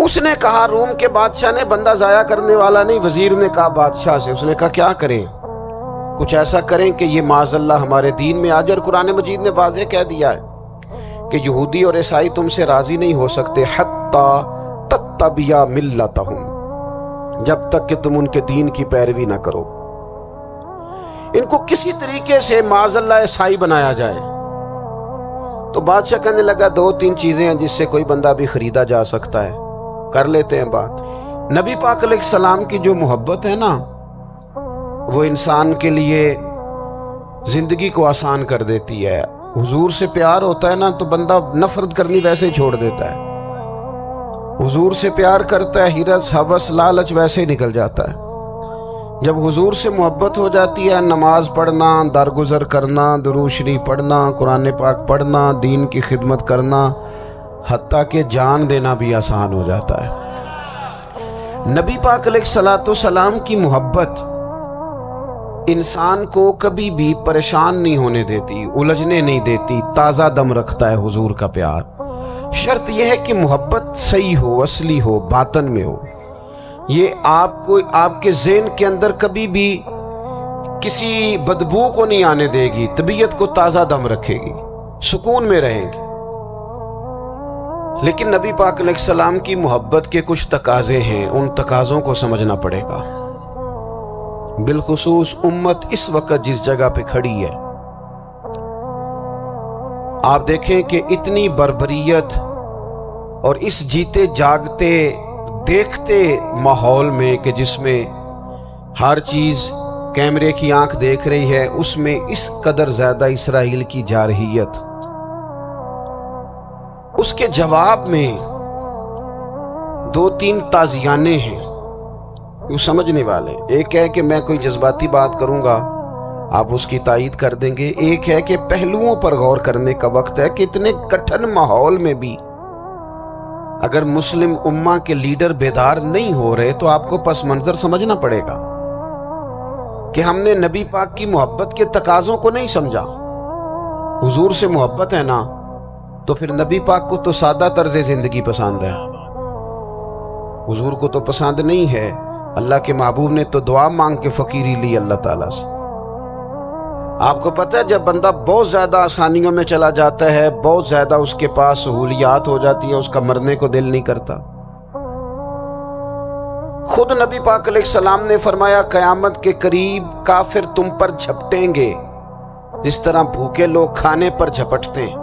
اس نے کہا، روم کے بادشاہ نے، بندہ ضائع کرنے والا نہیں، وزیر نے کہا بادشاہ سے، اس نے کہا کیا کریں؟ کچھ ایسا کریں کہ یہ معاذ اللہ ہمارے دین میں آ جائے۔ اور قرآن مجید نے واضح کہہ دیا ہے کہ یہودی اور عیسائی تم سے راضی نہیں ہو سکتے حتی تتبع ملتہم، جب تک کہ تم ان کے دین کی پیروی نہ کرو، ان کو کسی طریقے سے معاذ اللہ عیسائی بنایا جائے۔ تو بادشاہ کہنے لگا دو تین چیزیں ہیں جس سے کوئی بندہ بھی خریدا جا سکتا ہے، کر لیتے ہیں بات۔ نبی پاک علیہ السلام کی جو محبت ہے نا، وہ انسان کے لیے زندگی کو آسان کر دیتی ہے۔ حضور سے پیار ہوتا ہے نا تو بندہ نفرت کرنی ویسے ہی چھوڑ دیتا ہے۔ حضور سے پیار کرتا ہے، ہرس ہوس لالچ ویسے ہی نکل جاتا ہے۔ جب حضور سے محبت ہو جاتی ہے، نماز پڑھنا، درگزر کرنا، درود شریف پڑھنا، قرآن پاک پڑھنا، دین کی خدمت کرنا، حتیٰ کہ جان دینا بھی آسان ہو جاتا ہے۔ نبی پاک علیہ الصلوۃ والسلام کی محبت انسان کو کبھی بھی پریشان نہیں ہونے دیتی، الجھنے نہیں دیتی، تازہ دم رکھتا ہے حضور کا پیار۔ شرط یہ ہے کہ محبت صحیح ہو، اصلی ہو، باطن میں ہو۔ یہ آپ کے ذہن کے اندر کبھی بھی کسی بدبو کو نہیں آنے دے گی، طبیعت کو تازہ دم رکھے گی، سکون میں رہیں گی۔ لیکن نبی پاک علیہ السلام کی محبت کے کچھ تقاضے ہیں، ان تقاضوں کو سمجھنا پڑے گا۔ بالخصوص امت اس وقت جس جگہ پہ کھڑی ہے، آپ دیکھیں کہ اتنی بربریت اور اس جیتے جاگتے دیکھتے ماحول میں کہ جس میں ہر چیز کیمرے کی آنکھ دیکھ رہی ہے، اس میں اس قدر زیادہ اسرائیل کی جارحیت، اس کے جواب میں دو تین تازیانے ہیں وہ سمجھنے والے۔ ایک ہے کہ میں کوئی جذباتی بات کروں گا، آپ اس کی تائید کر دیں گے۔ ایک ہے کہ پہلوؤں پر غور کرنے کا وقت ہے کہ اتنے کٹھن ماحول میں بھی اگر مسلم امہ کے لیڈر بیدار نہیں ہو رہے تو آپ کو پس منظر سمجھنا پڑے گا کہ ہم نے نبی پاک کی محبت کے تقاضوں کو نہیں سمجھا۔ حضور سے محبت ہے نا تو پھر نبی پاک کو تو سادہ طرز زندگی پسند ہے، حضور کو تو پسند نہیں ہے۔ اللہ کے محبوب نے تو دعا مانگ کے فقیری لی اللہ تعالیٰ سے۔ آپ کو پتہ ہے جب بندہ بہت زیادہ آسانیوں میں چلا جاتا ہے، بہت زیادہ اس کے پاس سہولیات ہو جاتی ہے، اس کا مرنے کو دل نہیں کرتا۔ خود نبی پاک علیہ السلام نے فرمایا قیامت کے قریب کافر تم پر جھپٹیں گے جس طرح بھوکے لوگ کھانے پر جھپٹتے ہیں۔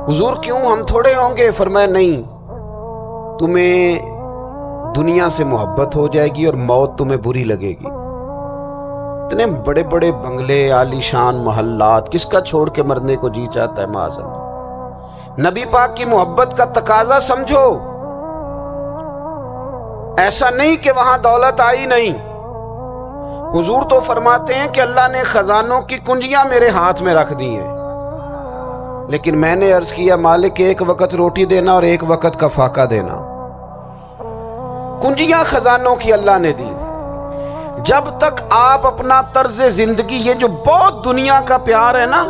حضور کیوں، ہم تھوڑے ہوں گے؟ فرمایا نہیں، تمہیں دنیا سے محبت ہو جائے گی اور موت تمہیں بری لگے گی۔ اتنے بڑے بڑے بنگلے، عالی شان محلات، کس کا چھوڑ کے مرنے کو جی چاہتا ہے معاذ اللہ۔ نبی پاک کی محبت کا تقاضا سمجھو، ایسا نہیں کہ وہاں دولت آئی نہیں۔ حضور تو فرماتے ہیں کہ اللہ نے خزانوں کی کنجیاں میرے ہاتھ میں رکھ دی ہیں، لیکن میں نے عرض کیا مالک ایک وقت روٹی دینا اور ایک وقت کا فاقہ دینا۔ کنجیاں خزانوں کی اللہ نے دی۔ جب تک آپ اپنا طرز زندگی، یہ جو بہت دنیا کا پیار ہے نا،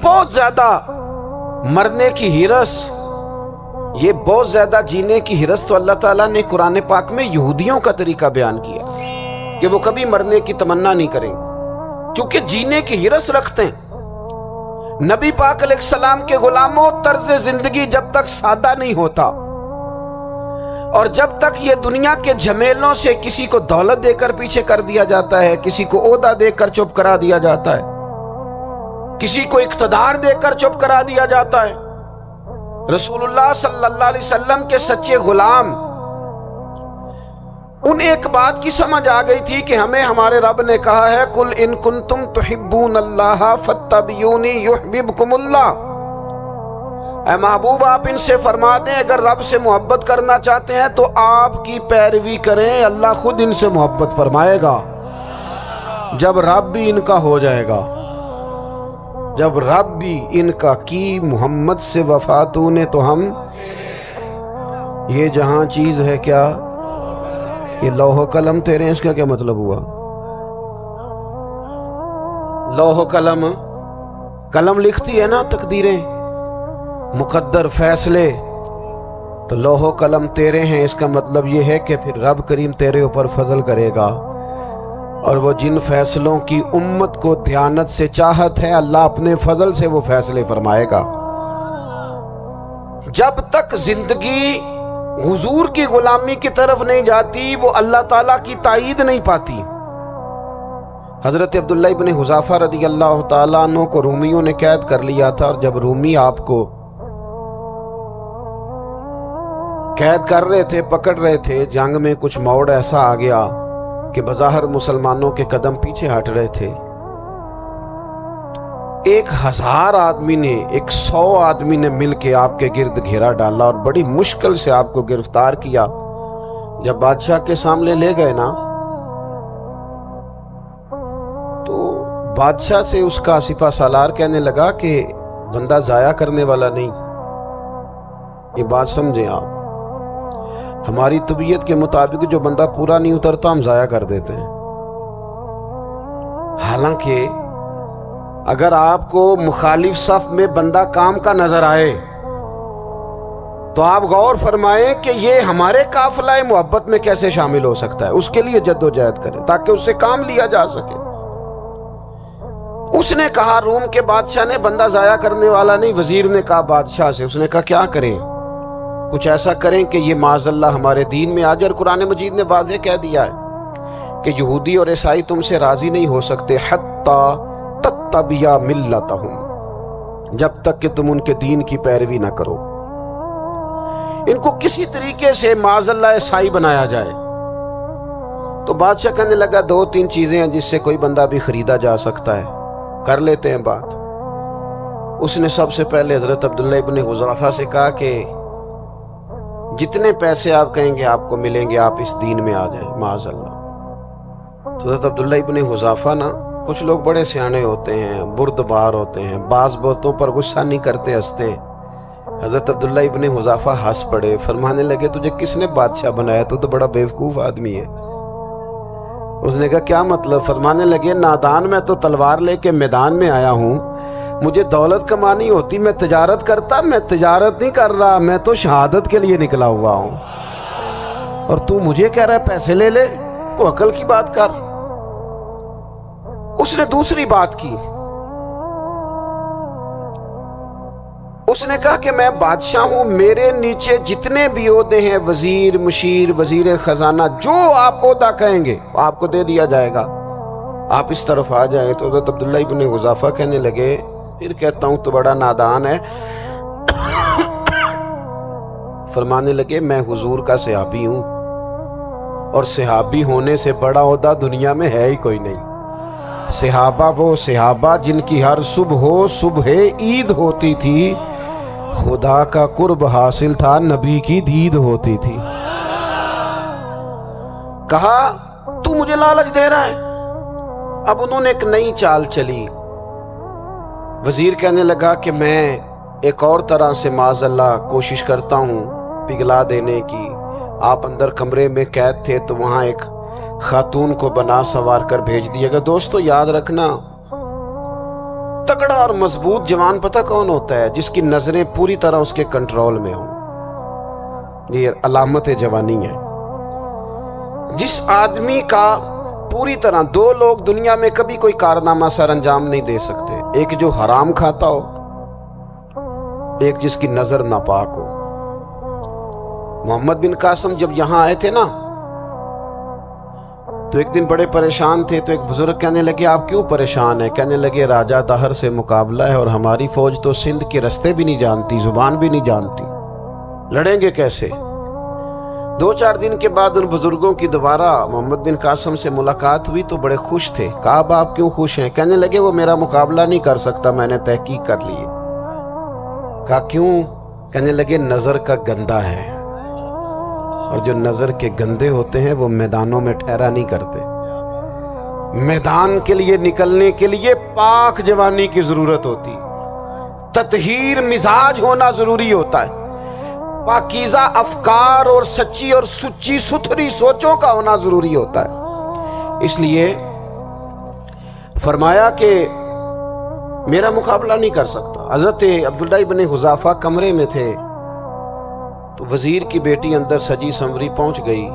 بہت زیادہ مرنے کی ہرس، یہ بہت زیادہ جینے کی ہرس تو اللہ تعالیٰ نے قرآن پاک میں یہودیوں کا طریقہ بیان کیا کہ وہ کبھی مرنے کی تمنا نہیں کریں گے کیونکہ جینے کی ہرس رکھتے ہیں۔ نبی پاک علیہ السلام کے غلاموں، طرز زندگی جب تک سادہ نہیں ہوتا اور جب تک یہ دنیا کے جھمیلوں سے کسی کو دولت دے کر پیچھے کر دیا جاتا ہے، کسی کو عہدہ دے کر چپ کرا دیا جاتا ہے، کسی کو اقتدار دے کر چپ کرا دیا جاتا ہے، رسول اللہ صلی اللہ علیہ وسلم کے سچے غلام ان ایک بات کی سمجھ آ گئی تھی کہ ہمیں ہمارے رب نے کہا ہے قل ان کنتم تحبون اللہ فاتبعونی یحببکم اللہ۔ اے محبوب آپ ان سے فرما دیں اگر رب سے محبت کرنا چاہتے ہیں تو آپ کی پیروی کریں، اللہ خود ان سے محبت فرمائے گا جب رب بھی ان کا ہو جائے گا، جب رب بھی ان کا کی محمد سے وفاتو نے تو ہم یہ جہاں چیز ہے کیا، یہ لوح و قلم تیرے ہیں، اس کا کیا مطلب ہوا؟ لوح و قلم، قلم لکھتی ہے نا تقدیریں، مقدر فیصلے، تو لوح و قلم تیرے ہیں، اس کا مطلب یہ ہے کہ پھر رب کریم تیرے اوپر فضل کرے گا، اور وہ جن فیصلوں کی امت کو دیانت سے چاہت ہے، اللہ اپنے فضل سے وہ فیصلے فرمائے گا۔ جب تک زندگی حضور کی غلامی کی طرف نہیں جاتی، وہ اللہ تعالیٰ کی تائید نہیں پاتی۔ حضرت عبداللہ ابن حذافہ رضی اللہ تعالیٰ عنہ کو رومیوں نے قید کر لیا تھا، اور جب رومی آپ کو قید کر رہے تھے، پکڑ رہے تھے، جنگ میں کچھ موڑ ایسا آ گیا کہ بظاہر مسلمانوں کے قدم پیچھے ہٹ رہے تھے۔ 1000 آدمی نے، 100 آدمی نے مل کے آپ کے گرد گھیرا ڈالا اور بڑی مشکل سے آپ کو گرفتار کیا۔ جب بادشاہ کے سامنے لے گئے نا، تو بادشاہ سے اس کا سپہ سالار کہنے لگا کہ بندہ ضائع کرنے والا نہیں۔ یہ بات سمجھیں آپ، ہماری طبیعت کے مطابق جو بندہ پورا نہیں اترتا ہم ضائع کر دیتے ہیں۔ حالانکہ اگر آپ کو مخالف صف میں بندہ کام کا نظر آئے تو آپ غور فرمائیں کہ یہ ہمارے قافلہ محبت میں کیسے شامل ہو سکتا ہے، اس کے لیے جد و جہد کریں تاکہ اس سے کام لیا جا سکے۔ اس نے کہا، روم کے بادشاہ نے بندہ ضائع کرنے والا نہیں۔ وزیر نے کہا بادشاہ سے، اس نے کہا کیا کریں؟ کچھ ایسا کریں کہ یہ معاذ اللہ ہمارے دین میں آ جائے۔ اور قرآن مجید نے واضح کہہ دیا ہے کہ یہودی اور عیسائی تم سے راضی نہیں ہو سکتے حتی تتبع ملتہم، جب تک کہ تم ان کے دین کی پیروی نہ کرو، ان کو کسی طریقے سے معاذ اللہ عیسائی بنایا جائے۔ تو بادشاہ کہنے لگا 2-3 چیزیں ہیں جس سے کوئی بندہ بھی خریدا جا سکتا ہے، کر لیتے ہیں بات۔ اس نے سب سے پہلے حضرت عبداللہ ابن حذافہ سے کہا کہ جتنے پیسے آپ کہیں گے آپ کو ملیں گے، آپ اس دین میں آ جائیں معاذ اللہ۔ تو حضرت عبداللہ ابن حذافہ نا، کچھ لوگ بڑے سیانے ہوتے ہیں، بردبار ہوتے ہیں، بعض باتوں پر غصہ نہیں کرتے، ہنستے ہیں۔ حضرت عبداللہ ابن حذافہ ہنس پڑے، فرمانے لگے تجھے کس نے بادشاہ بنایا؟ تو بڑا بیوقوف آدمی ہے۔ اس نے کہا کیا مطلب؟ فرمانے لگے نادان، میں تو تلوار لے کے میدان میں آیا ہوں، مجھے دولت کمانی ہوتی میں تجارت کرتا، میں تجارت نہیں کر رہا، میں تو شہادت کے لیے نکلا ہوا ہوں، اور تو مجھے کہہ رہا ہے پیسے لے لے، تو عقل کی بات کر۔ اس نے دوسری بات کی، اس نے کہا کہ میں بادشاہ ہوں، میرے نیچے جتنے بھی عہدے ہیں، وزیر، مشیر، وزیر خزانہ، جو آپ عہدہ کہیں گے آپ کو دے دیا جائے گا، آپ اس طرف آ جائیں۔ تو حضرت عبداللہ ابن حذافہ کہنے لگے پھر کہتا ہوں تو بڑا نادان ہے۔ فرمانے لگے میں حضور کا صحابی ہوں، اور صحابی ہونے سے بڑا عہدہ دنیا میں ہے ہی کوئی نہیں۔ صحابہ وہ صحابہ جن کی ہر صبح عید ہوتی تھی، خدا کا قرب حاصل تھا، نبی کی دید ہوتی تھی۔ کہا تو مجھے لالچ دے رہا ہے۔ اب انہوں نے ایک نئی چال چلی۔ وزیر کہنے لگا کہ میں ایک اور طرح سے معاذ اللہ کوشش کرتا ہوں پگھلا دینے کی۔ آپ اندر کمرے میں قید تھے تو وہاں ایک خاتون کو بنا سوار کر بھیج دیا گیا۔ دوستو یاد رکھنا، تگڑا اور مضبوط جوان پتہ کون ہوتا ہے؟ جس کی نظریں پوری طرح اس کے کنٹرول میں ہوں۔ یہ علامت جوانی ہے۔ جس آدمی کا پوری طرح، 2 لوگ دنیا میں کبھی کوئی کارنامہ سر انجام نہیں دے سکتے، ایک جو حرام کھاتا ہو، ایک جس کی نظر ناپاک ہو۔ محمد بن قاسم جب یہاں آئے تھے نا، تو ایک دن بڑے پریشان تھے، تو ایک بزرگ کہنے لگے آپ کیوں پریشان ہیں؟ کہنے لگے راجہ دہر سے مقابلہ ہے، اور ہماری فوج تو سندھ کے رستے بھی نہیں جانتی، زبان بھی نہیں جانتی، لڑیں گے کیسے؟ 2-4 دن کے بعد ان بزرگوں کی دوبارہ محمد بن قاسم سے ملاقات ہوئی تو بڑے خوش تھے۔ کہا آپ کیوں خوش ہیں؟ کہنے لگے وہ میرا مقابلہ نہیں کر سکتا، میں نے تحقیق کر لی۔ کہا کیوں؟ کہنے لگے نظر کا گندہ ہے، اور جو نظر کے گندے ہوتے ہیں وہ میدانوں میں ٹھہرا نہیں کرتے۔ میدان کے لیے نکلنے کے لیے پاک جوانی کی ضرورت ہوتی، تطہیر مزاج ہونا ضروری ہوتا ہے، پاکیزہ افکار اور سچی اور سچی ستھری سوچوں کا ہونا ضروری ہوتا ہے۔ اس لیے فرمایا کہ میرا مقابلہ نہیں کر سکتا۔ حضرت عبداللہ ابن حذافہ کمرے میں تھے، تو وزیر کی بیٹی اندر سجی سنوری پہنچ گئی.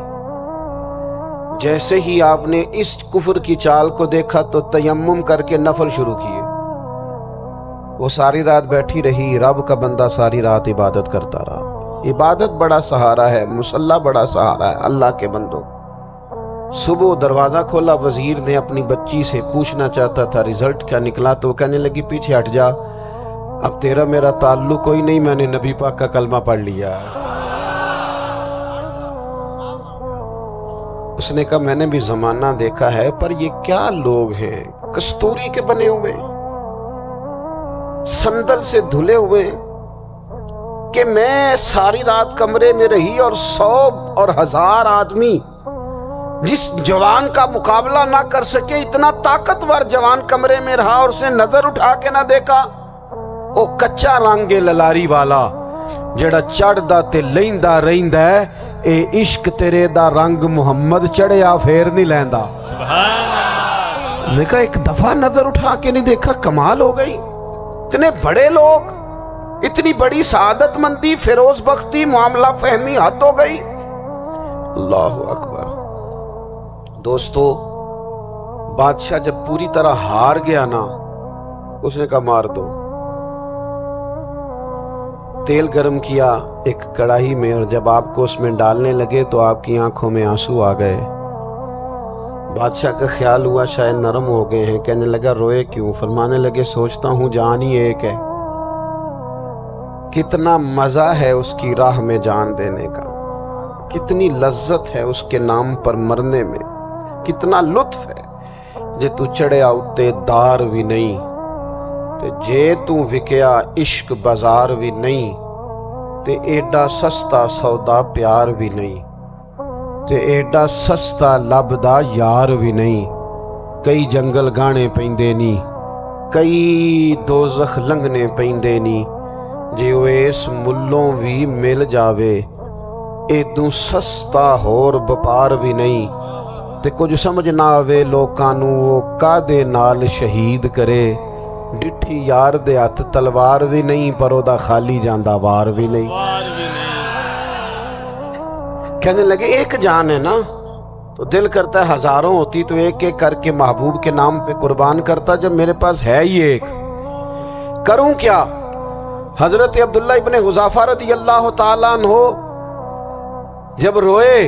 جیسے ہی آپ نے اس کفر کی چال کو دیکھا تو تیمم کر کے نفل شروع کیے. وہ ساری رات بیٹھی رہی. رب کا بندہ ساری رات عبادت کرتا رہا. عبادت بڑا سہارا ہے، مصلی بڑا سہارا ہے اللہ کے بندوں. صبح دروازہ کھولا، وزیر نے اپنی بچی سے پوچھنا چاہتا تھا رزلٹ کیا نکلا، تو وہ کہنے لگی پیچھے ہٹ جا، اب تیرا میرا تعلق کوئی نہیں، میں نے نبی پاک کا کلمہ پڑھ لیا. اس نے کہا میں نے بھی زمانہ دیکھا ہے، پر یہ کیا لوگ ہیں، کستوری کے بنے ہوئے، سندل سے دھلے ہوئے، کہ میں ساری رات کمرے میں رہی اور 100 اور 1000 آدمی جس جوان کا مقابلہ نہ کر سکے، اتنا طاقتور جوان کمرے میں رہا اور اسے نظر اٹھا کے نہ دیکھا. او کچا رنگ للاری والا جڑا چڑھدا تے لیندا رہندا ہے، اے عشق تیرے دا رنگ محمد چڑھیا پھر نہیں لیندا. میں کہا ایک دفعہ نظر اٹھا کے نہیں دیکھا، کمال ہو گئی. اتنے بڑے لوگ، اتنی بڑی سعادت مندی، فیروز بختی، معاملہ فہمی حد ہو گئی. اللہ اکبر. دوستو، بادشاہ جب پوری طرح ہار گیا نا، اس نے کہا مار دو. تیل گرم کیا ایک کڑاہی میں، اور جب آپ کو اس میں ڈالنے لگے تو آپ کی آنکھوں میں آنسو آ گئے. بادشاہ کا خیال ہوا شاید نرم ہو گئے ہیں. کہنے لگا روئے کیوں؟ فرمانے لگے سوچتا ہوں جان ہی ایک ہے، کتنا مزہ ہے اس کی راہ میں جان دینے کا، کتنی لذت ہے اس کے نام پر مرنے میں، کتنا لطف ہے. جے تو چڑھیا اتے دار بھی نہیں، تے جے تو وکیا عشق بازار بھی نہیں، تے ایڈا سستا سودا پیار بھی نہیں، تے ایڈا سستا لبدا یار بھی نہیں. کئی جنگل گانے پیندے نی، کئی دوزخ لنگنے پیندے نی، جے وہ اس ملوں بھی مل جاوے، ایدوں سستا ہور بپار بھی نہیں. تے کچھ سمجھ نہ آوے لوکاں نوں وہ کادے نال شہید کرے، ڈٹھی یار دے ہاتھ تلوار بھی نہیں، پر او دا خالی جاندہ وار بھی نہیں. کہنے لگے ایک جان ہے نا، تو دل کرتا ہے ہزاروں ہوتی تو ایک ایک کر کے محبوب کے نام پہ قربان کرتا. جب میرے پاس ہے ہی ایک، کروں کیا؟ حضرت عبداللہ ابن حذافہ رضی اللہ تعالیٰ عنہ جب روئے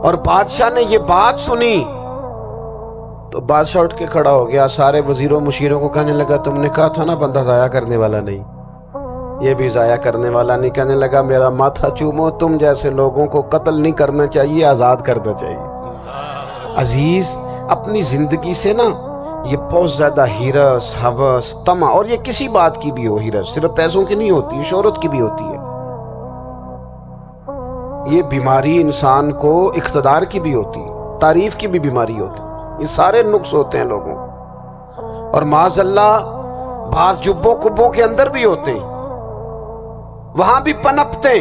اور بادشاہ نے یہ بات سنی تو بادشاہ اٹھ کے کھڑا ہو گیا. سارے وزیروں مشیروں کو کہنے لگا تم نے کہا تھا نا بندہ ضائع کرنے والا نہیں، یہ بھی ضائع کرنے والا نہیں. کہنے لگا میرا ماتھا چومو، تم جیسے لوگوں کو قتل نہیں کرنا چاہیے، آزاد کرنا چاہیے. عزیز، اپنی زندگی سے نا یہ بہت زیادہ ہرس، ہوس، طمع، اور یہ کسی بات کی بھی ہو، ہرس صرف پیسوں کی نہیں ہوتی ہے، شہرت کی بھی ہوتی ہے. یہ بیماری انسان کو اقتدار کی بھی ہوتی ہے، تعریف کی بھی بیماری ہوتی ہے. یہ سارے نقص ہوتے ہیں لوگوں کو، اور معاذ اللہ بعض جبوں کبوں کے اندر بھی ہوتے ہیں، وہاں بھی پنپتے.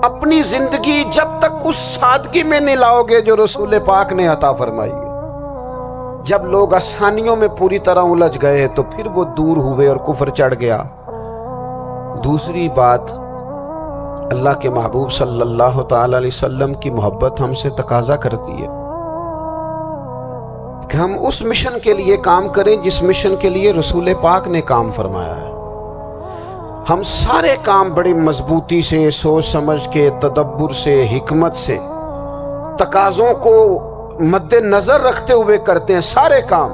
اپنی زندگی جب تک اس سادگی میں نہیں لاؤ گے جو رسول پاک نے عطا فرمائی ہے. جب لوگ آسانیوں میں پوری طرح الجھ گئے تو پھر وہ دور ہوئے اور کفر چڑھ گیا. دوسری بات، اللہ کے محبوب صلی اللہ تعالی علیہ وسلم کی محبت ہم سے تقاضا کرتی ہے کہ ہم اس مشن کے لیے کام کریں جس مشن کے لیے رسول پاک نے کام فرمایا ہے. ہم سارے کام بڑی مضبوطی سے، سوچ سمجھ کے، تدبر سے، حکمت سے، تقاضوں کو مد نظر رکھتے ہوئے کرتے ہیں. سارے کام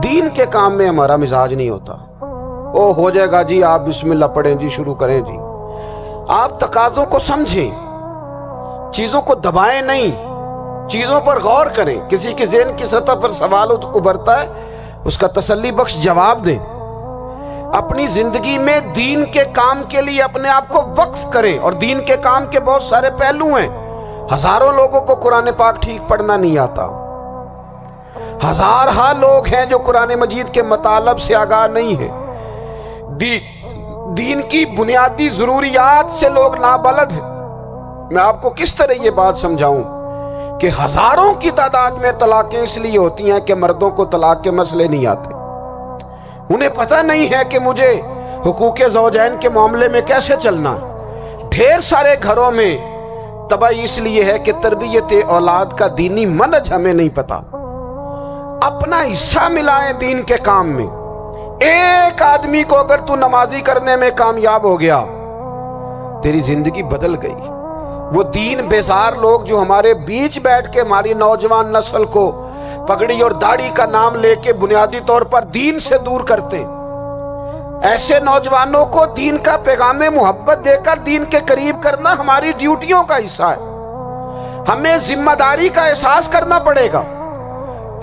دین کے کام میں ہمارا مزاج نہیں ہوتا. او ہو جائے گا جی، آپ بسم اللہ پڑھیں جی، شروع کریں جی. آپ تقاضوں کو سمجھیں، چیزوں کو دبائیں نہیں، چیزوں پر غور کریں. کسی کے ذہن کی سطح پر سوال ابھرتا ہے، اس کا تسلی بخش جواب دیں. اپنی زندگی میں دین کے کام کے لیے اپنے آپ کو وقف کریں. اور دین کے کام کے بہت سارے پہلو ہیں. ہزاروں لوگوں کو قرآن پاک ٹھیک پڑھنا نہیں آتا، ہزارہا لوگ ہیں جو قرآن مجید کے مطالب سے آگاہ نہیں ہیں. دین کی بنیادی ضروریات سے لوگ نابلد ہیں. میں آپ کو کس طرح یہ بات سمجھاؤں کہ ہزاروں کی تعداد میں طلاقیں اس لیے ہوتی ہیں کہ مردوں کو طلاق کے مسئلے نہیں آتے. انہیں پتہ نہیں ہے کہ مجھے حقوق زوجین کے معاملے میں کیسے چلنا ہے. ڈھیر سارے گھروں میں تباہی اس لیے ہے کہ تربیت اولاد کا دینی منہج ہمیں نہیں پتا. اپنا حصہ ملائیں دین کے کام میں. ایک آدمی کو اگر تو نمازی کرنے میں کامیاب ہو گیا، تیری زندگی بدل گئی. وہ دین بیزار لوگ جو ہمارے بیچ بیٹھ کے ہماری نوجوان نسل کو پگڑی اور داڑھی کا نام لے کے بنیادی طور پر دین سے دور کرتے، ایسے نوجوانوں کو دین کا پیغام محبت دے کر دین کے قریب کرنا ہماری ڈیوٹیوں کا حصہ ہے. ہمیں ذمہ داری کا احساس کرنا پڑے گا،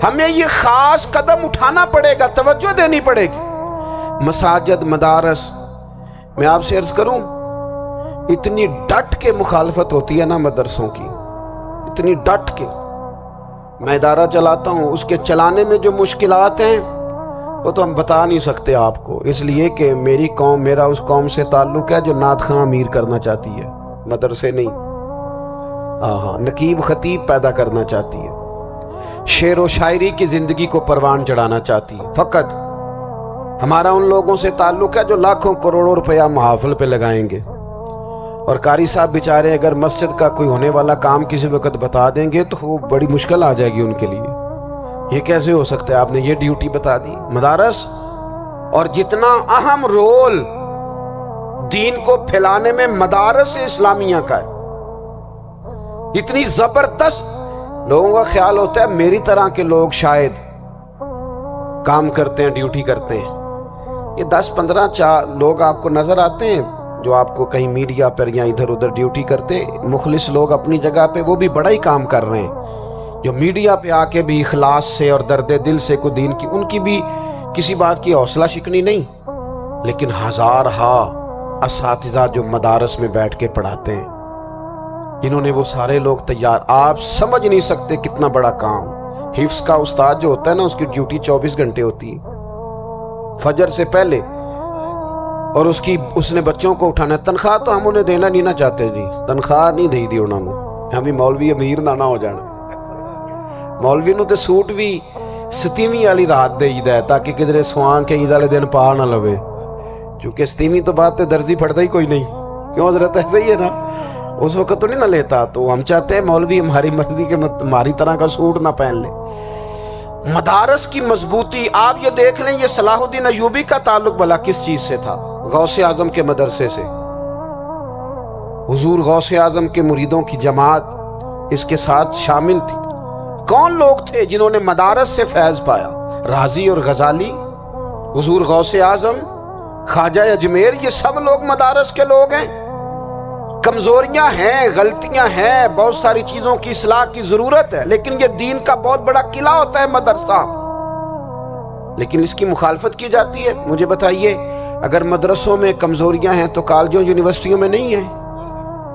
ہمیں یہ خاص قدم اٹھانا پڑے گا، توجہ دینی پڑے گی. مساجد، مدارس، میں آپ سے عرض کروں، اتنی ڈٹ کے مخالفت ہوتی ہے نا مدرسوں کی، اتنی ڈٹ کے. میں ادارہ چلاتا ہوں، اس کے چلانے میں جو مشکلات ہیں وہ تو ہم بتا نہیں سکتے آپ کو، اس لیے کہ میری قوم، میرا اس قوم سے تعلق ہے جو نعت خواں امیر کرنا چاہتی ہے، مدرسے نہیں. نقیب خطیب پیدا کرنا چاہتی ہے، شعر و شاعری کی زندگی کو پروان چڑھانا چاہتی ہے. فقط ہمارا ان لوگوں سے تعلق ہے جو لاکھوں کروڑوں روپیہ محافل پہ لگائیں گے، اور قاری صاحب بیچارے اگر مسجد کا کوئی ہونے والا کام کسی وقت بتا دیں گے تو وہ بڑی مشکل آ جائے گی ان کے لیے. یہ کیسے ہو سکتا ہے، آپ نے یہ ڈیوٹی بتا دی. مدارس اور جتنا اہم رول دین کو پھیلانے میں مدارس اسلامیہ کا ہے، اتنی زبردست. لوگوں کا خیال ہوتا ہے میری طرح کے لوگ شاید کام کرتے ہیں، ڈیوٹی کرتے ہیں. یہ 10-15 لوگ آپ کو نظر آتے ہیں جو آپ کو کہیں میڈیا پر یا ادھر ادھر ڈیوٹی کرتے، مخلص لوگ اپنی جگہ پہ، وہ بھی بڑا ہی کام کر رہے ہیں. جو میڈیا پہ آ کے بھی اخلاص سے اور درد دل سے کو دین کی، ان کی بھی کسی بات کی حوصلہ شکنی نہیں. لیکن ہزارہا اساتذہ جو مدارس میں بیٹھ کے پڑھاتے ہیں، جنہوں نے وہ سارے لوگ تیار، آپ سمجھ نہیں سکتے کتنا بڑا کام. حفظ کا استاد جو ہوتا ہے نا، اس کی ڈیوٹی 24 گھنٹے ہوتی ہے، فجر سے پہلے، اور اس نے بچوں کو اٹھانا ہے. تنخواہ تو ہم انہیں دینا نہیں نہ چاہتے جی، تنخواہ نہیں دی انہوں نے. ہمیں مولوی امیر نہ ہو جانا، مولوی نو تے سوٹ بھی 27ویں والی رات دے عید ہے تاکہ کدھر سوان کے عید والے دن پا نہ لوے، چونکہ 27ویں تو بعد تے درزی پھڑتا ہی کوئی نہیں. کیوں حضرت؟ ایسا ہی ہے نا، اس وقت تو نہیں نہ لیتا. تو ہم چاہتے ہیں مولوی ہماری مرضی کے ہماری طرح کا سوٹ نہ پہن لے. مدارس کی مضبوطی آپ یہ دیکھ لیں، یہ صلاح الدین ایوبی کا تعلق بھلا کس چیز سے تھا؟ غوث اعظم کے مدرسے سے. حضور غوث اعظم کے مریدوں کی جماعت اس کے ساتھ شامل تھی. کون لوگ تھے جنہوں نے مدارس سے فیض پایا؟ رازی اور غزالی، حضور غوث اعظم، خواجہ اجمیر، یہ سب لوگ مدارس کے لوگ ہیں. کمزوریاں ہیں، غلطیاں ہیں، بہت ساری چیزوں کی اصلاح کی ضرورت ہے، لیکن یہ دین کا بہت بڑا قلعہ ہوتا ہے مدرسہ. لیکن اس کی مخالفت کی جاتی ہے. مجھے بتائیے، اگر مدرسوں میں کمزوریاں ہیں تو کالجوں یونیورسٹیوں میں نہیں ہیں؟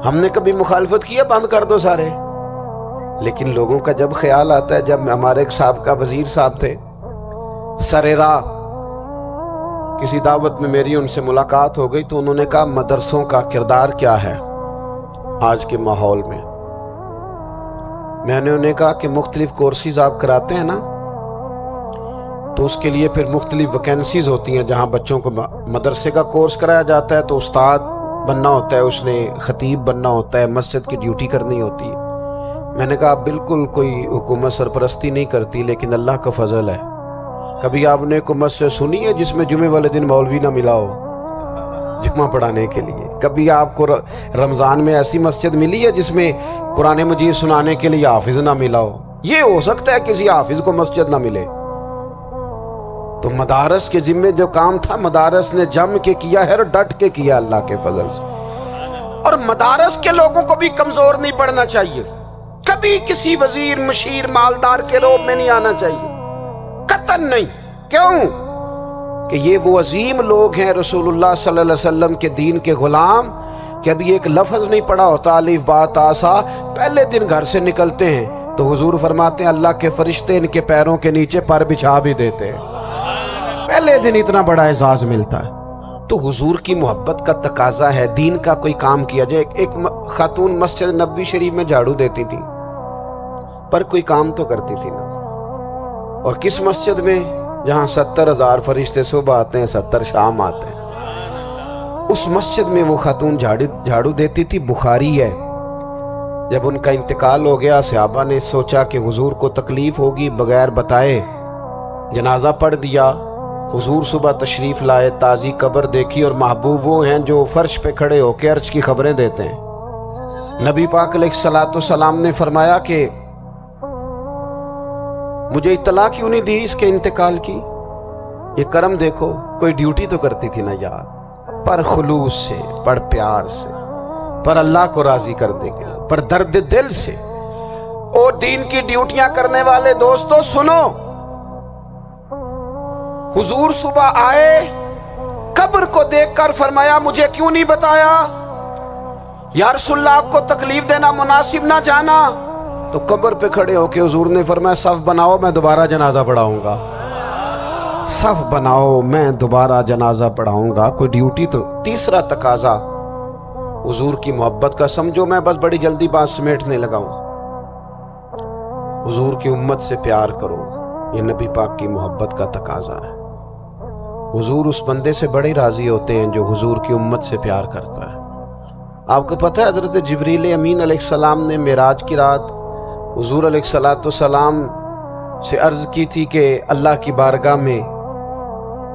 ہم نے کبھی مخالفت کی ہے بند کر دو سارے؟ لیکن لوگوں کا جب خیال آتا ہے، جب ہمارے ایک سابقہ وزیر صاحب تھے سریرا، کسی دعوت میں میری ان سے ملاقات ہو گئی تو انہوں نے کہا مدرسوں کا کردار کیا ہے آج کے ماحول میں. میں نے انہیں کہا کہ مختلف کورسز آپ کراتے ہیں نا، تو اس کے لیے پھر مختلف ویکینسیز ہوتی ہیں. جہاں بچوں کو مدرسے کا کورس کرایا جاتا ہے تو استاد بننا ہوتا ہے، اس نے خطیب بننا ہوتا ہے، مسجد کی ڈیوٹی کرنی ہوتی ہے. میں نے کہا بالکل کوئی حکومت سرپرستی نہیں کرتی، لیکن اللہ کا فضل ہے. کبھی آپ نے کوئی مسجد سنی ہے جس میں جمعے والے دن مولوی نہ ملا ہو جمعہ پڑھانے کے لیے؟ کبھی آپ کو رمضان میں ایسی مسجد ملی ہے جس میں قرآن مجید سنانے کے لیے حافظ نہ ملا ہو؟ یہ ہو سکتا ہے کسی حافظ کو مسجد نہ ملے. تو مدارس کے ذمے جو کام تھا، مدارس نے جم کے کیا ہے اور ڈٹ کے کیا اللہ کے فضل سے. اور مدارس کے لوگوں کو بھی کمزور نہیں پڑنا چاہیے. کبھی کسی وزیر، مشیر، مالدار کے روب میں نہیں آنا چاہیے، قطعاً نہیں. کیوں؟ کہ یہ وہ عظیم لوگ ہیں رسول اللہ صلی اللہ علیہ وسلم کے دین کے غلام، کہ ابھی ایک لفظ نہیں پڑھا ہوتا الف با تا سا، پہلے دن گھر سے نکلتے ہیں تو حضور فرماتے ہیں اللہ کے فرشتے ان کے پیروں کے نیچے پر بچھا بھی دیتے ہیں. پہلے دن اتنا بڑا اعزاز ملتا ہے. تو حضور کی محبت کا تقاضا ہے دین کا کوئی کام کیا جائے. ایک خاتون مسجد نبوی شریف میں جھاڑو دیتی تھی، پر کوئی کام تو کرتی تھی نا. اور کس مسجد میں؟ جہاں 70,000 فرشتے صبح آتے ہیں، 70 شام آتے ہیں. اس مسجد میں وہ خاتون جھاڑو دیتی تھی، بخاری ہے۔ جب ان کا انتقال ہو گیا، صحابہ نے سوچا کہ حضور کو تکلیف ہوگی، بغیر بتائے جنازہ پڑھ دیا۔ حضور صبح تشریف لائے، تازی قبر دیکھی، اور محبوب وہ ہیں جو فرش پہ کھڑے ہو کے عرش کی خبریں دیتے ہیں۔ نبی پاک علیہ الصلوۃ والسلام نے فرمایا کہ مجھے اطلاع کیوں نہیں دی اس کے انتقال کی؟ یہ کرم دیکھو، کوئی ڈیوٹی تو کرتی تھی نا یار، پر خلوص سے، پر پیار سے، پر اللہ کو راضی کرنے کے لیے، پر درد دل سے۔ اور دین کی ڈیوٹیاں کرنے والے دوستو سنو، حضور صبح آئے، قبر کو دیکھ کر فرمایا مجھے کیوں نہیں بتایا؟ یا رسول اللہ آپ کو تکلیف دینا مناسب نہ جانا؟ تو قبر پہ کھڑے ہو کے حضور نے فرمایا صف بناؤ، میں دوبارہ جنازہ پڑھاؤں گا۔ صف بناؤ، میں دوبارہ جنازہ پڑھاؤں گا۔ کوئی ڈیوٹی تو۔ تیسرا تقاضا حضور کی محبت کا، سمجھو میں بس بڑی جلدی بات سمیٹنے لگا ہوں۔ حضور کی امت سے پیار کرو، یہ نبی پاک کی محبت کا تقاضا ہے۔ حضور اس بندے سے بڑے راضی ہوتے ہیں جو حضور کی امت سے پیار کرتا ہے۔ آپ کو پتہ ہے حضرت جبریل امین علیہ السلام نے معراج کی رات حضور علیہ السلام سے عرض کی تھی کہ اللہ کی بارگاہ میں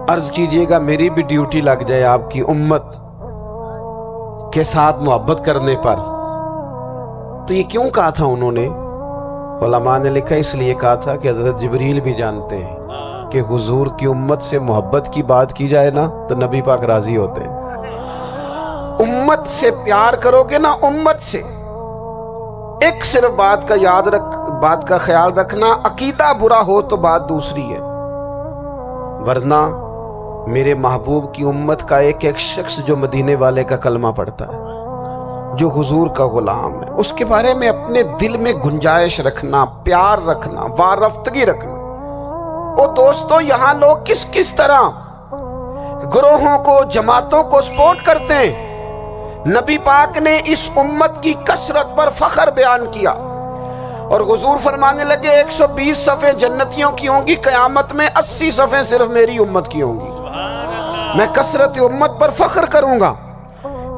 عرض کیجئے گا میری بھی ڈیوٹی لگ جائے آپ کی امت کے ساتھ محبت کرنے پر۔ تو یہ کیوں کہا تھا انہوں نے؟ علماء نے لکھا اس لیے کہا تھا کہ حضرت جبریل بھی جانتے ہیں کہ حضور کی امت سے محبت کی بات کی جائے نا تو نبی پاک راضی ہوتے ہیں۔ امت سے پیار کرو گے نا، امت سے ایک صرف بات کا خیال رکھنا، عقیدہ برا ہو تو بات دوسری ہے، ورنہ میرے محبوب کی امت کا ایک ایک شخص جو مدینے والے کا کلمہ پڑھتا ہے، جو حضور کا غلام ہے، اس کے بارے میں اپنے دل میں گنجائش رکھنا، پیار رکھنا، وارفتگی رکھنا۔ او دوستو، یہاں لوگ کس طرح گروہوں کو، جماعتوں کو سپورٹ کرتے ہیں۔ نبی پاک نے اس امت کی کثرت پر فخر بیان کیا، اور حضور فرمانے لگے 120 صفیں جنتیوں کی ہوں گی، قیامت میں 80 صفیں صرف میری امت کی ہوں گی۔ میں کثرت امت پر فخر کروں گا۔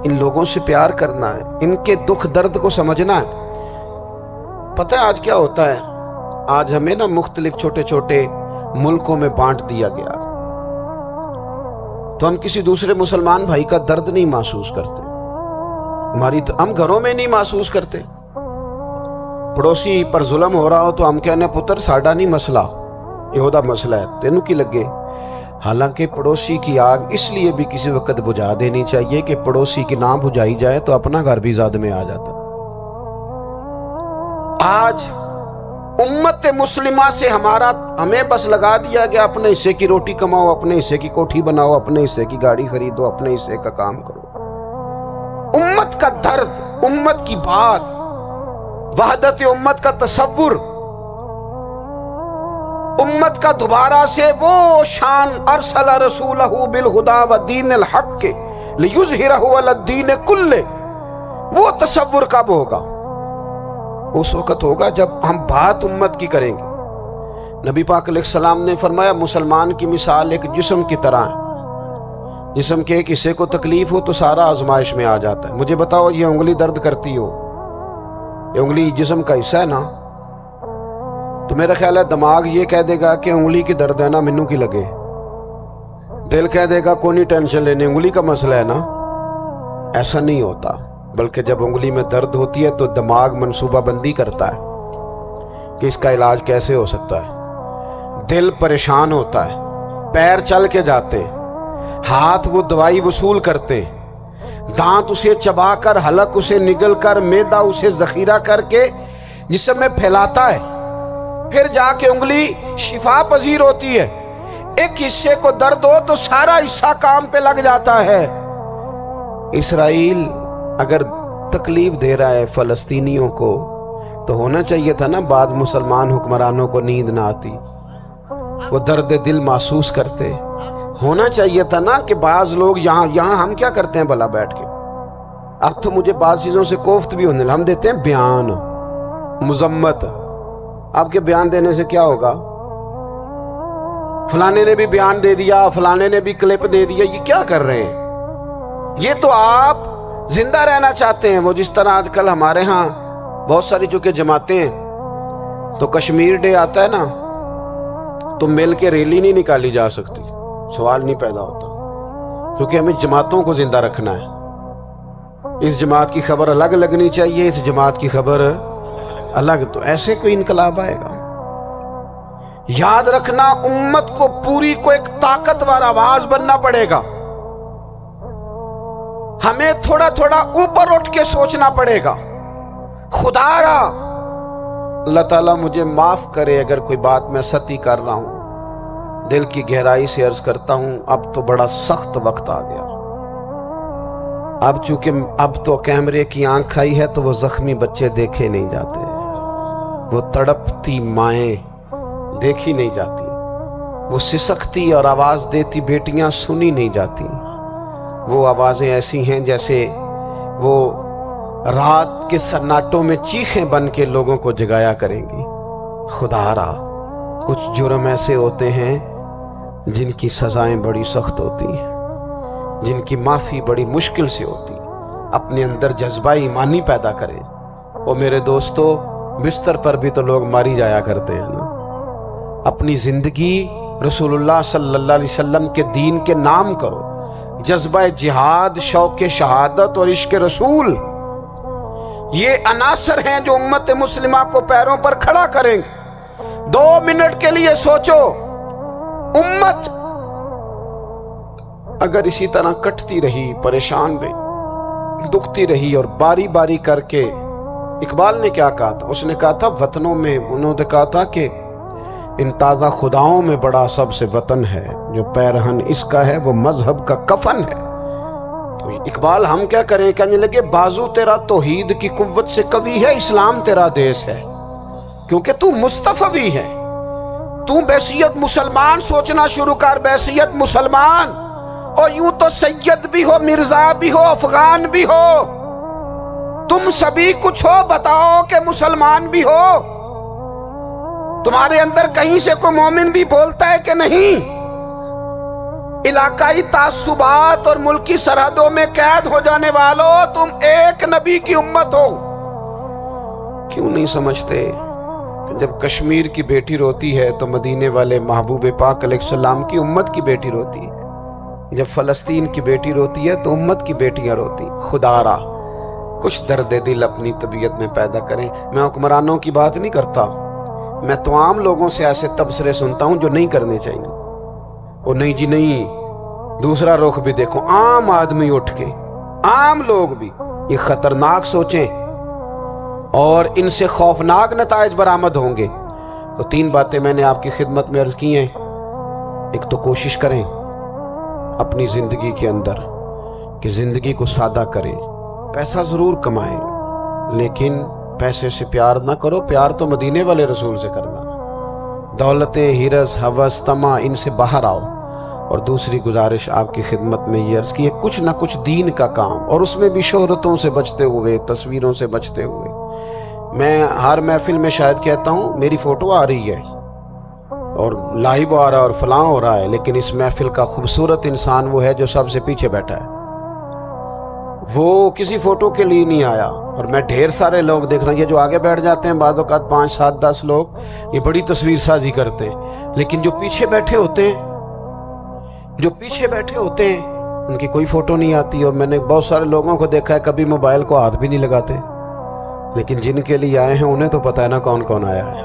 ان لوگوں سے پیار کرنا ہے، ان کے دکھ درد کو سمجھنا ہے۔ پتہ ہے آج کیا ہوتا ہے؟ آج ہمیں نا مختلف چھوٹے چھوٹے ملکوں میں بانٹ دیا گیا، تو ہم کسی دوسرے مسلمان بھائی کا درد نہیں محسوس کرتے، ہم گھروں میں نہیں محسوس کرتے۔ پڑوسی پر ظلم ہو رہا ہو تو ہم کہنے پتر ساڈا نہیں مسئلہ، یہ دا مسئلہ ہے، تینوں کی لگے۔ حالانکہ پڑوسی کی آگ اس لیے بھی کسی وقت بجھا دینی چاہیے کہ پڑوسی کی نہ بجھائی جائے تو اپنا گھر بھی زاد میں آ جاتا۔ آج امت مسلمہ سے ہمیں بس لگا دیا گیا اپنے حصے کی روٹی کماؤ، اپنے حصے کی کوٹھی بناؤ، اپنے حصے کی گاڑی خریدو، اپنے حصے کا کام کرو۔ امت کا درد، امت کی بات، وحدت امت کا تصور، امت کا دوبارہ سے وہ شان ارسل رسولہ بالہدی ودین الحق لیظہرہ علی الدین کلہ، وہ تصور کب ہوگا؟ اس وقت ہوگا جب ہم بات امت کی کریں گے۔ نبی پاک علیہ السلام نے فرمایا مسلمان کی مثال ایک جسم کی طرح ہے، جسم کے ایک حصے کو تکلیف ہو تو سارا آزمائش میں آ جاتا ہے۔ مجھے بتاؤ یہ انگلی درد کرتی ہو، یہ انگلی جسم کا حصہ ہے نا، تو میرا خیال ہے دماغ یہ کہہ دے گا کہ انگلی کی درد ہے نا مینوں کی لگے، دل کہہ دے گا کوئی نہیں ٹینشن لینے، انگلی کا مسئلہ ہے نا۔ ایسا نہیں ہوتا، بلکہ جب انگلی میں درد ہوتی ہے تو دماغ منصوبہ بندی کرتا ہے کہ اس کا علاج کیسے ہو سکتا ہے، دل پریشان ہوتا ہے، پیر چل کے جاتے، ہاتھ وہ دوائی وصول کرتے، دانت اسے چبا کر، حلق اسے نگل کر، معدہ اسے ذخیرہ کر کے جسم میں پھیلاتا ہے، پھر جا کے انگلی شفا پذیر ہوتی ہے۔ ایک حصے کو درد ہو تو سارا حصہ کام پہ لگ جاتا ہے۔ اسرائیل اگر تکلیف دے رہا ہے فلسطینیوں کو تو ہونا چاہیے تھا نا بعض مسلمان حکمرانوں کو نیند نہ آتی، وہ درد دل محسوس کرتے، ہونا چاہیے تھا نا کہ بعض لوگ یہاں ہم کیا کرتے ہیں بھلا بیٹھ کے، اب تو مجھے بعض چیزوں سے کوفت بھی ہونے لگا، ہم دیتے ہیں بیان، مذمت۔ آپ کے بیان دینے سے کیا ہوگا؟ فلانے نے بھی بیان دے دیا، فلانے نے بھی کلپ دے دیا، یہ کیا کر رہے ہیں؟ یہ تو آپ زندہ رہنا چاہتے ہیں. وہ جس طرح آج کل ہمارے ہاں بہت ساری چونکہ جماعتیں ہیں تو کشمیر ڈے آتا ہے نا تو مل کے ریلی نہیں نکالی جا سکتی, سوال نہیں پیدا ہوتا, کیونکہ ہمیں جماعتوں کو زندہ رکھنا ہے. اس جماعت کی خبر الگ لگنی چاہیے, اس جماعت کی خبر الگ. تو ایسے کوئی انقلاب آئے گا؟ یاد رکھنا امت کو پوری کو ایک طاقتور آواز بننا پڑے گا. ہمیں تھوڑا تھوڑا اوپر اٹھ کے سوچنا پڑے گا. خدا را اللہ تعالیٰ مجھے معاف کرے اگر کوئی بات میں سطحی کر رہا ہوں, دل کی گہرائی سے عرض کرتا ہوں اب تو بڑا سخت وقت آ گیا. اب چونکہ اب تو کیمرے کی آنکھ آئی ہے تو وہ زخمی بچے دیکھے نہیں جاتے, وہ تڑپتی مائیں دیکھی نہیں جاتی, وہ سسکتی اور آواز دیتی بیٹیاں سنی نہیں جاتی. وہ آوازیں ایسی ہیں جیسے وہ رات کے سناٹوں میں چیخیں بن کے لوگوں کو جگایا کریں گی. خدا را کچھ جرم ایسے ہوتے ہیں جن کی سزائیں بڑی سخت ہوتی ہیں, جن کی معافی بڑی مشکل سے ہوتی. اپنے اندر جذبہ ایمانی پیدا کریں. اور میرے دوستو بستر پر بھی تو لوگ ماری جایا کرتے ہیں نا. اپنی زندگی رسول اللہ صلی اللہ علیہ وسلم کے دین کے نام کرو. جذبہ جہاد, شوق شہادت اور عشق رسول, یہ عناصر ہیں جو امت مسلمہ کو پیروں پر کھڑا کریں گے. 2 منٹ کے لیے سوچو, امت اگر اسی طرح کٹتی رہی, پریشان رہی, دکھتی رہی اور باری باری کر کے, اقبال نے کیا کہا تھا؟ اس نے کہا تھا وطنوں میں, انہوں نے کہا تھا کہ ان تازہ خداؤں میں بڑا سب سے وطن ہے, جو پیرہن اس کا ہے وہ مذہب کا کفن ہے. تو اقبال ہم کیا کریں؟ کہنے لگے بازو تیرا توحید کی قوت سے قوی ہے, اسلام تیرا دیس ہے, کیونکہ تو مصطفی ہے. تو بحیثیت مسلمان سوچنا شروع کر, بحیثیت مسلمان. اور یوں تو سید بھی ہو, مرزا بھی ہو, افغان بھی ہو, تم سبھی کچھ ہو, بتاؤ کہ مسلمان بھی ہو. تمہارے اندر کہیں سے کوئی مومن بھی بولتا ہے کہ نہیں؟ علاقائی تعصبات اور ملکی سرحدوں میں قید ہو جانے والوں, تم ایک نبی کی امت ہو. کیوں نہیں سمجھتے کہ جب کشمیر کی بیٹی روتی ہے تو مدینے والے محبوب پاک علیہ السلام کی امت کی بیٹی روتی ہے, جب فلسطین کی بیٹی روتی ہے تو امت کی بیٹیاں روتی. خدا را کچھ درد دل اپنی طبیعت میں پیدا کریں. میں حکمرانوں کی بات نہیں کرتا, میں تو عام لوگوں سے ایسے تبصرے سنتا ہوں جو نہیں کرنے چاہیے. وہ نہیں جی نہیں, دوسرا رخ بھی دیکھو. عام آدمی اٹھ کے, عام لوگ بھی یہ خطرناک سوچیں اور ان سے خوفناک نتائج برآمد ہوں گے. تو 3 باتیں میں نے آپ کی خدمت میں عرض کی ہیں. ایک تو کوشش کریں اپنی زندگی کے اندر کہ زندگی کو سادہ کریں. پیسہ ضرور کمائیں لیکن پیسے سے پیار نہ کرو, پیار تو مدینے والے رسول سے کرنا. دولتیں, ہرس, ہوس, طمع, ان سے باہر آؤ. اور دوسری گزارش آپ کی خدمت میں یہ عرض کی ہے, کچھ نہ کچھ دین کا کام, اور اس میں بھی شہرتوں سے بچتے ہوئے, تصویروں سے بچتے ہوئے. میں ہر محفل میں شاید کہتا ہوں میری فوٹو آ رہی ہے اور لائیو آ رہا ہے اور فلاں ہو رہا ہے, لیکن اس محفل کا خوبصورت انسان وہ ہے جو سب سے پیچھے بیٹھا ہے. وہ کسی فوٹو کے لیے نہیں آیا. اور میں ڈھیر سارے لوگ دیکھ رہا ہوں, یہ جو آگے بیٹھ جاتے ہیں بعض اوقات 5, 7, 10 لوگ, یہ بڑی تصویر سازی کرتے ہیں, لیکن جو پیچھے بیٹھے ہوتے ہیں, جو پیچھے بیٹھے ہوتے ہیں ان کی کوئی فوٹو نہیں آتی. اور میں نے بہت سارے لوگوں کو دیکھا ہے کبھی موبائل کو ہاتھ بھی نہیں لگاتے, لیکن جن کے لیے آئے ہیں انہیں تو پتہ ہے نا کون کون آیا ہے.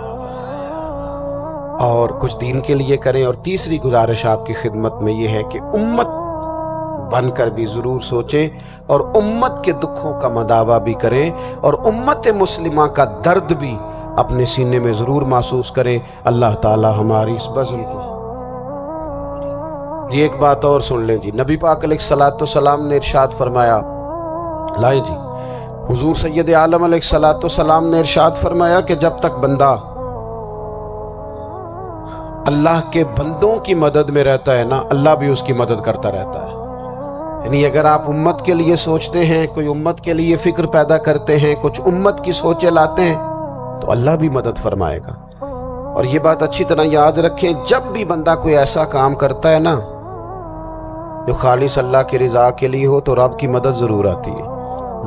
اور کچھ دین کے لیے کریں. اور تیسری گزارش آپ کی خدمت میں یہ ہے کہ امت بن کر بھی ضرور سوچیں اور امت کے دکھوں کا مداوع بھی کریں اور امت مسلمہ کا درد بھی اپنے سینے میں ضرور محسوس کریں. اللہ تعالی ہماری اس بزم کو. یہ ایک بات اور سن لیں جی, نبی پاک علیہ الصلوۃ والسلام نے ارشاد فرمایا, لائیں جی, حضور سید عالم علیہ الصلوۃ والسلام نے ارشاد فرمایا کہ جب تک بندہ اللہ کے بندوں کی مدد میں رہتا ہے نا, اللہ بھی اس کی مدد کرتا رہتا ہے. یعنی اگر آپ امت کے لیے سوچتے ہیں, کوئی امت کے لیے فکر پیدا کرتے ہیں, کچھ امت کی سوچیں لاتے ہیں, تو اللہ بھی مدد فرمائے گا. اور یہ بات اچھی طرح یاد رکھیں, جب بھی بندہ کوئی ایسا کام کرتا ہے نا جو خالص اللہ کی رضا کے لیے ہو تو رب کی مدد ضرور آتی ہے۔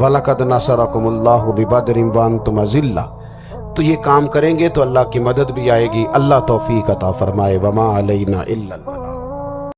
وَلَقَدْ نَصَرَكُمُ اللَّهُ بِبَدْرٍ وَأَنْتُمْ أَذِلَّةٌ، تو یہ کام کریں گے تو اللہ کی مدد بھی آئے گی۔ اللہ توفیق عطا فرمائے۔ وَمَا عَلَيْنَا إِلَّا الْبَلَاغُ۔